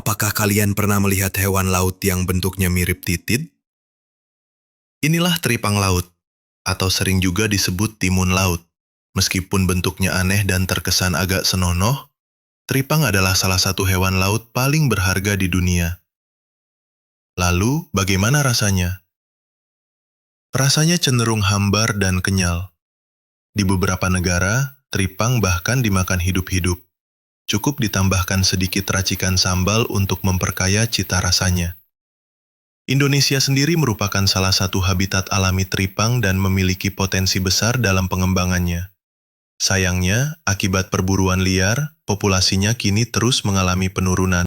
Apakah kalian pernah melihat hewan laut yang bentuknya mirip titit? Inilah teripang laut, atau sering juga disebut timun laut. Meskipun bentuknya aneh dan terkesan agak senonoh, teripang adalah salah satu hewan laut paling berharga di dunia. Lalu, bagaimana rasanya? Rasanya cenderung hambar dan kenyal. Di beberapa negara, teripang bahkan dimakan hidup-hidup. Cukup ditambahkan sedikit racikan sambal untuk memperkaya cita rasanya. Indonesia sendiri merupakan salah satu habitat alami teripang dan memiliki potensi besar dalam pengembangannya. Sayangnya, akibat perburuan liar, populasinya kini terus mengalami penurunan.